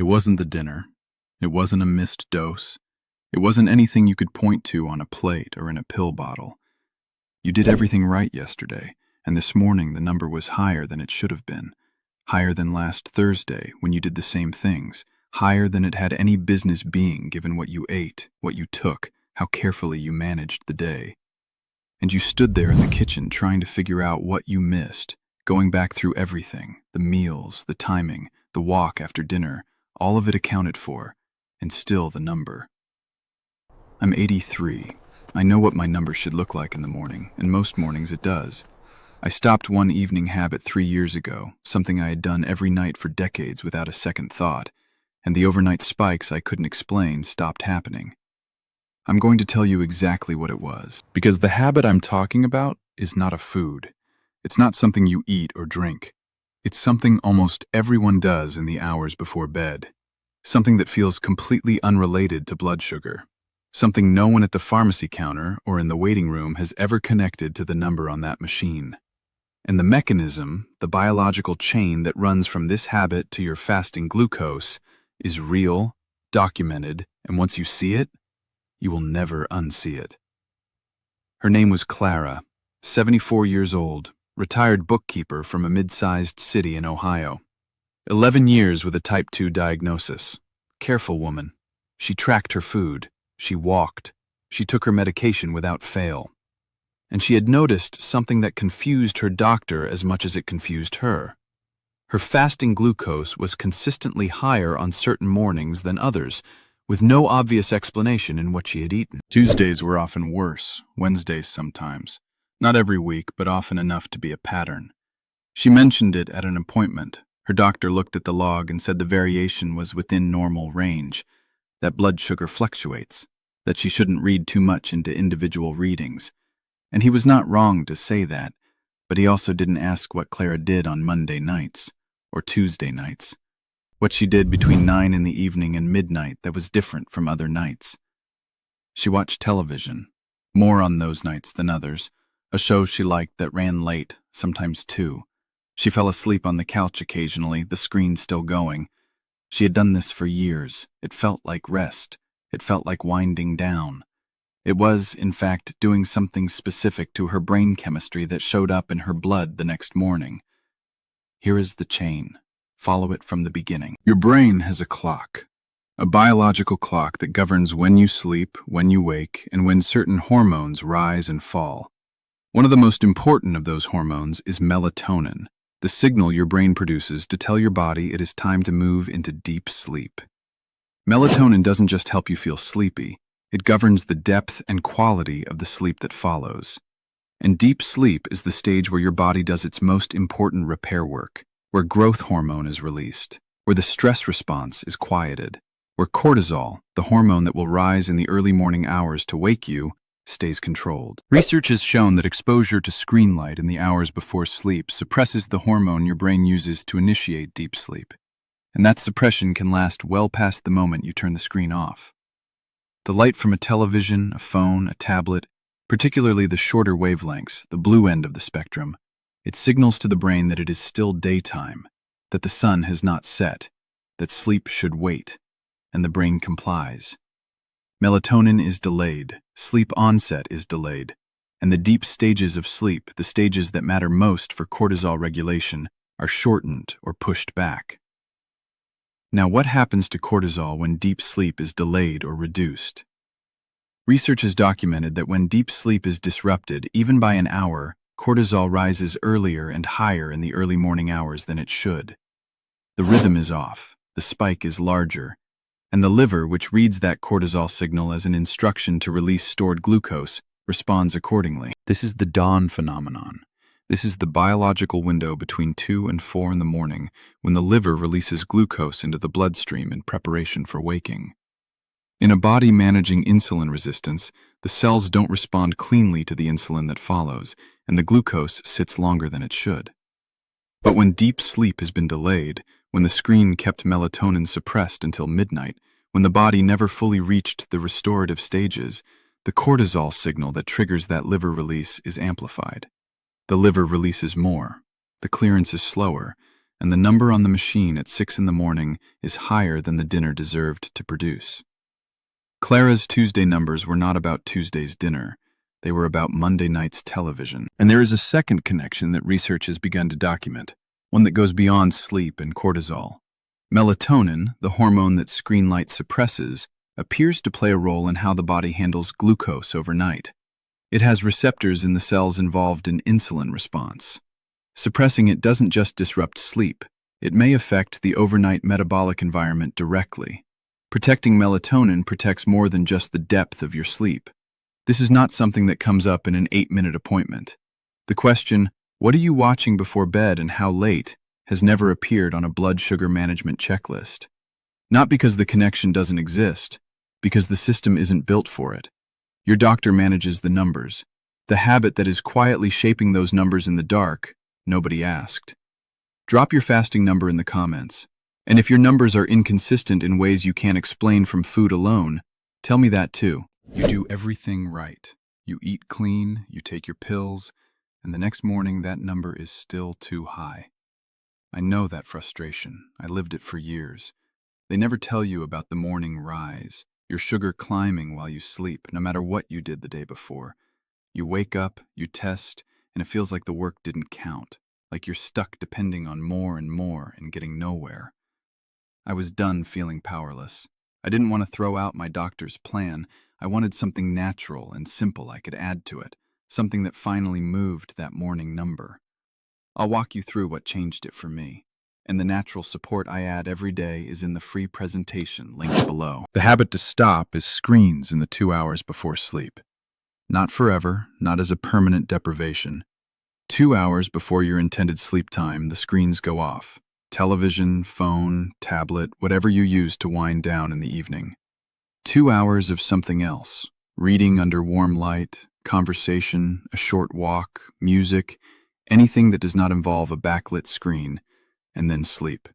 It wasn't the dinner. It wasn't a missed dose. It wasn't anything you could point to on a plate or in a pill bottle. You did everything right yesterday, and this morning the number was higher than it should have been. Higher than last Thursday when you did the same things. Higher than it had any business being given what you ate, what you took, how carefully you managed the day. And you stood there in the kitchen trying to figure out what you missed, going back through everything, the meals, the timing, the walk after dinner, all of it accounted for, and still the number. I'm 83. I know what my number should look like in the morning, and most mornings it does. I stopped one evening habit 3 years ago, something I had done every night for decades without a second thought, and the overnight spikes I couldn't explain stopped happening. I'm going to tell you exactly what it was, because the habit I'm talking about is not a food. It's not something you eat or drink. It's something almost everyone does in the hours before bed. Something that feels completely unrelated to blood sugar. Something no one at the pharmacy counter or in the waiting room has ever connected to the number on that machine. And the mechanism, the biological chain that runs from this habit to your fasting glucose, is real, documented, and once you see it, you will never unsee it. Her name was Clara, 74 years old, retired bookkeeper from a mid-sized city in Ohio. 11 years with a type 2 diagnosis. Careful woman. She tracked her food. She walked. She took her medication without fail. And she had noticed something that confused her doctor as much as it confused her. Her fasting glucose was consistently higher on certain mornings than others, with no obvious explanation in what she had eaten. Tuesdays were often worse, Wednesdays sometimes. Not every week, but often enough to be a pattern. She mentioned it at an appointment. Her doctor looked at the log and said the variation was within normal range, that blood sugar fluctuates, that she shouldn't read too much into individual readings. And he was not wrong to say that, but he also didn't ask what Clara did on Monday nights, or Tuesday nights. What she did between 9 in the evening and midnight that was different from other nights. She watched television, more on those nights than others, a show she liked that ran late, sometimes 2. She fell asleep on the couch occasionally, the screen still going. She had done this for years. It felt like rest. It felt like winding down. It was, in fact, doing something specific to her brain chemistry that showed up in her blood the next morning. Here is the chain. Follow it from the beginning. Your brain has a clock, a biological clock that governs when you sleep, when you wake, and when certain hormones rise and fall. One of the most important of those hormones is melatonin, the signal your brain produces to tell your body it is time to move into deep sleep. Melatonin doesn't just help you feel sleepy, it governs the depth and quality of the sleep that follows. And deep sleep is the stage where your body does its most important repair work, where growth hormone is released, where the stress response is quieted, where cortisol, the hormone that will rise in the early morning hours to wake you, stays controlled. Research has shown that exposure to screen light in the hours before sleep suppresses the hormone your brain uses to initiate deep sleep. And that suppression can last well past the moment you turn the screen off. The light from a television, a phone, a tablet, particularly the shorter wavelengths, the blue end of the spectrum, it signals to the brain that it is still daytime, that the sun has not set, that sleep should wait, and the brain complies. Melatonin is delayed, sleep onset is delayed, and the deep stages of sleep, the stages that matter most for cortisol regulation, are shortened or pushed back. Now, what happens to cortisol when deep sleep is delayed or reduced? Research has documented that when deep sleep is disrupted, even by an hour, cortisol rises earlier and higher in the early morning hours than it should. The rhythm is off, the spike is larger, and the liver, which reads that cortisol signal as an instruction to release stored glucose, responds accordingly. This is the dawn phenomenon. This is the biological window between 2 and 4 in the morning when the liver releases glucose into the bloodstream in preparation for waking. In a body managing insulin resistance, the cells don't respond cleanly to the insulin that follows, and the glucose sits longer than it should. But when deep sleep has been delayed, when the screen kept melatonin suppressed until midnight, when the body never fully reached the restorative stages, the cortisol signal that triggers that liver release is amplified. The liver releases more, the clearance is slower, and the number on the machine at 6 in the morning is higher than the dinner deserved to produce. Clara's Tuesday numbers were not about Tuesday's dinner. They were about Monday night's television. And there is a second connection that research has begun to document, one that goes beyond sleep and cortisol. Melatonin, the hormone that screen light suppresses, appears to play a role in how the body handles glucose overnight. It has receptors in the cells involved in insulin response. Suppressing it doesn't just disrupt sleep, it may affect the overnight metabolic environment directly. Protecting melatonin protects more than just the depth of your sleep. This is not something that comes up in an 8-minute appointment. The question, "What are you watching before bed and how late?" has never appeared on a blood sugar management checklist. Not because the connection doesn't exist, because the system isn't built for it. Your doctor manages the numbers. The habit that is quietly shaping those numbers in the dark, nobody asked. Drop your fasting number in the comments. And if your numbers are inconsistent in ways you can't explain from food alone, tell me that too. You do everything right. You eat clean, you take your pills, and the next morning that number is still too high. I know that frustration. I lived it for years. They never tell you about the morning rise, your sugar climbing while you sleep, no matter what you did the day before. You wake up, you test, and it feels like the work didn't count, like you're stuck depending on more and getting nowhere. I was done feeling powerless. I didn't want to throw out my doctor's plan. I wanted something natural and simple I could add to it, something that finally moved that morning number. I'll walk you through what changed it for me, and the natural support I add every day is in the free presentation linked below. The habit to stop is screens in the 2 hours before sleep. Not forever, not as a permanent deprivation. 2 hours before your intended sleep time, the screens go off. Television, phone, tablet, whatever you use to wind down in the evening. 2 hours of something else. Reading under warm light, conversation, a short walk, music, anything that does not involve a backlit screen, and then sleep.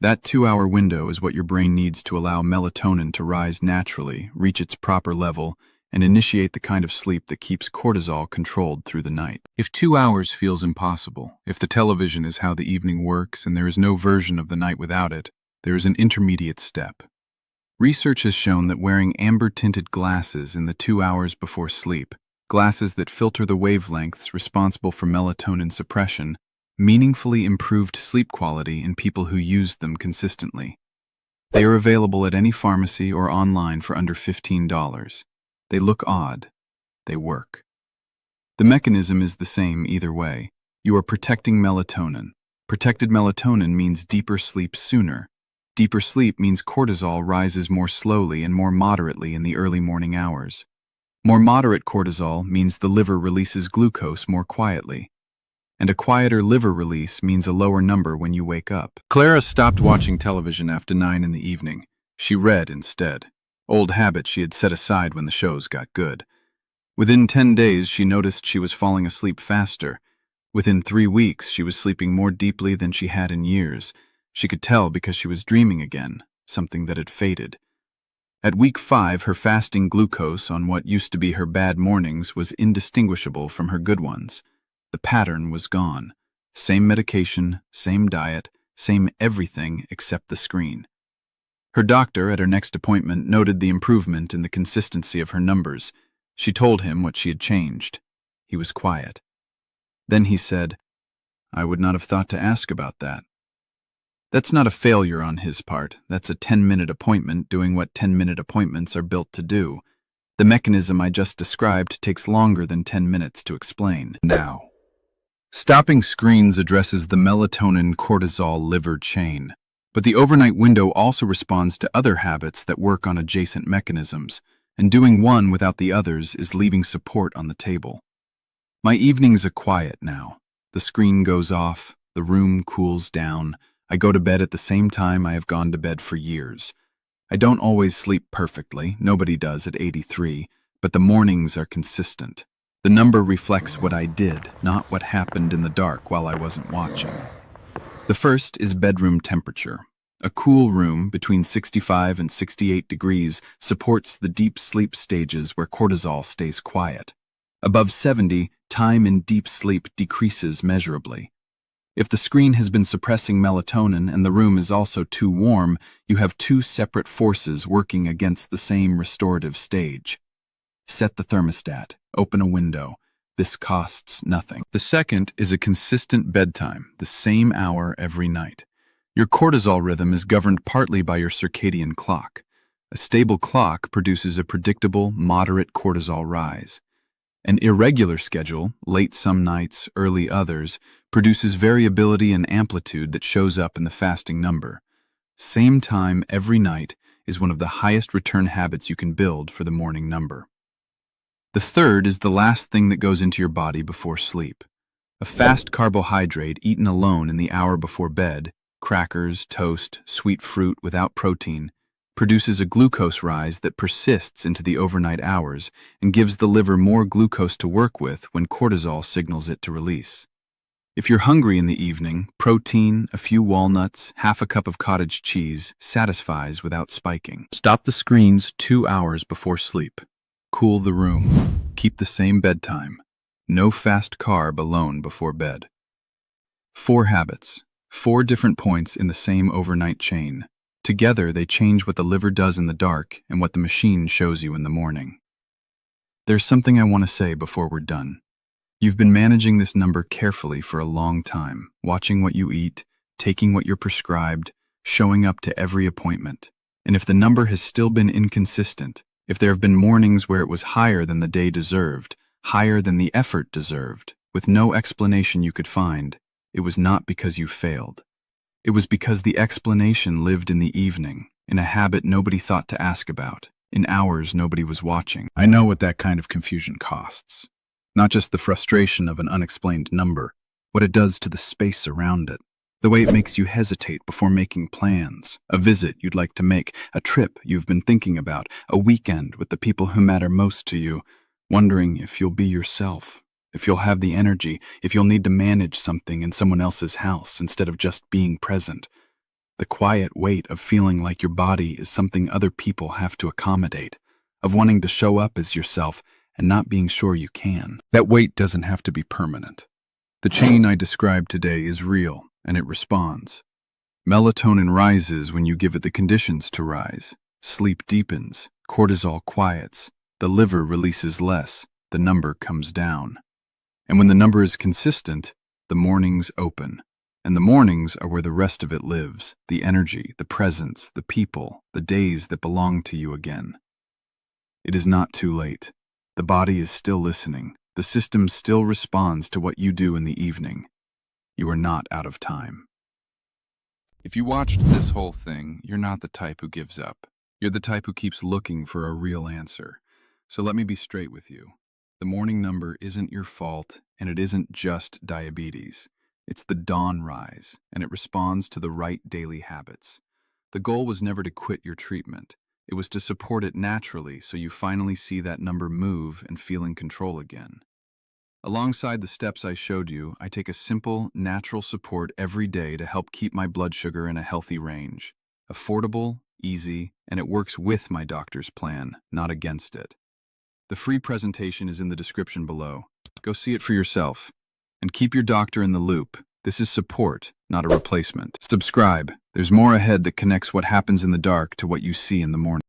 That 2-hour window is what your brain needs to allow melatonin to rise naturally, reach its proper level, and initiate the kind of sleep that keeps cortisol controlled through the night. If 2 hours feels impossible, if the television is how the evening works and there is no version of the night without it, there is an intermediate step. Research has shown that wearing amber-tinted glasses in the 2 hours before sleep, glasses that filter the wavelengths responsible for melatonin suppression, meaningfully improved sleep quality in people who used them consistently. They are available at any pharmacy or online for under $15. They look odd. They work. The mechanism is the same either way. You are protecting melatonin. Protected melatonin means deeper sleep sooner. Deeper sleep means cortisol rises more slowly and more moderately in the early morning hours. More moderate cortisol means the liver releases glucose more quietly. And a quieter liver release means a lower number when you wake up. Clara stopped watching television after 9 in the evening. She read instead. Old habit she had set aside when the shows got good. Within 10 days, she noticed she was falling asleep faster. Within 3 weeks, she was sleeping more deeply than she had in years. She could tell because she was dreaming again, something that had faded. At week 5, her fasting glucose on what used to be her bad mornings was indistinguishable from her good ones. The pattern was gone. Same medication, same diet, same everything except the screen. Her doctor, at her next appointment, noted the improvement in the consistency of her numbers. She told him what she had changed. He was quiet. Then he said, "I would not have thought to ask about that." That's not a failure on his part. That's a 10-minute appointment doing what 10-minute appointments are built to do. The mechanism I just described takes longer than 10 minutes to explain. Now, stopping screens addresses the melatonin-cortisol liver chain. But the overnight window also responds to other habits that work on adjacent mechanisms, and doing one without the others is leaving support on the table. My evenings are quiet now. The screen goes off, the room cools down. I go to bed at the same time I have gone to bed for years. I don't always sleep perfectly, nobody does at 83, but the mornings are consistent. The number reflects what I did, not what happened in the dark while I wasn't watching. The first is bedroom temperature. A cool room between 65 and 68 degrees supports the deep sleep stages where cortisol stays quiet. Above 70, time in deep sleep decreases measurably. If the screen has been suppressing melatonin and the room is also too warm, you have two separate forces working against the same restorative stage. Set the thermostat. Open a window. This costs nothing. The second is a consistent bedtime, the same hour every night. Your cortisol rhythm is governed partly by your circadian clock. A stable clock produces a predictable, moderate cortisol rise. An irregular schedule, late some nights, early others, produces variability and amplitude that shows up in the fasting number. Same time every night is one of the highest return habits you can build for the morning number. The third is the last thing that goes into your body before sleep. A fast carbohydrate eaten alone in the hour before bed, crackers, toast, sweet fruit without protein, produces a glucose rise that persists into the overnight hours and gives the liver more glucose to work with when cortisol signals it to release. If you're hungry in the evening, protein, a few walnuts, half a cup of cottage cheese satisfies without spiking. Stop the screens 2 hours before sleep. Cool the room. Keep the same bedtime. No fast carb alone before bed. 4 habits. 4 different points in the same overnight chain. Together, they change what the liver does in the dark and what the machine shows you in the morning. There's something I want to say before we're done. You've been managing this number carefully for a long time, watching what you eat, taking what you're prescribed, showing up to every appointment. And if the number has still been inconsistent, if there have been mornings where it was higher than the day deserved, higher than the effort deserved, with no explanation you could find, it was not because you failed. It was because the explanation lived in the evening, in a habit nobody thought to ask about, in hours nobody was watching. I know what that kind of confusion costs. Not just the frustration of an unexplained number, what it does to the space around it. The way it makes you hesitate before making plans, a visit you'd like to make, a trip you've been thinking about, a weekend with the people who matter most to you, wondering if you'll be yourself, if you'll have the energy, if you'll need to manage something in someone else's house instead of just being present. The quiet weight of feeling like your body is something other people have to accommodate, of wanting to show up as yourself and not being sure you can. That weight doesn't have to be permanent. The chain I described today is real, and it responds. Melatonin rises when you give it the conditions to rise. Sleep deepens, cortisol quiets, the liver releases less, the number comes down. And when the number is consistent, the mornings open. And the mornings are where the rest of it lives, the energy, the presence, the people, the days that belong to you again. It is not too late. The body is still listening. The system still responds to what you do in the evening. You are not out of time. If you watched this whole thing, you're not the type who gives up. You're the type who keeps looking for a real answer. So let me be straight with you. The morning number isn't your fault, and it isn't just diabetes. It's the dawn rise, and it responds to the right daily habits. The goal was never to quit your treatment. It was to support it naturally so you finally see that number move and feel in control again. Alongside the steps I showed you, I take a simple, natural support every day to help keep my blood sugar in a healthy range. Affordable, easy, and it works with my doctor's plan, not against it. The free presentation is in the description below. Go see it for yourself. And keep your doctor in the loop. This is support, not a replacement. Subscribe. There's more ahead that connects what happens in the dark to what you see in the morning.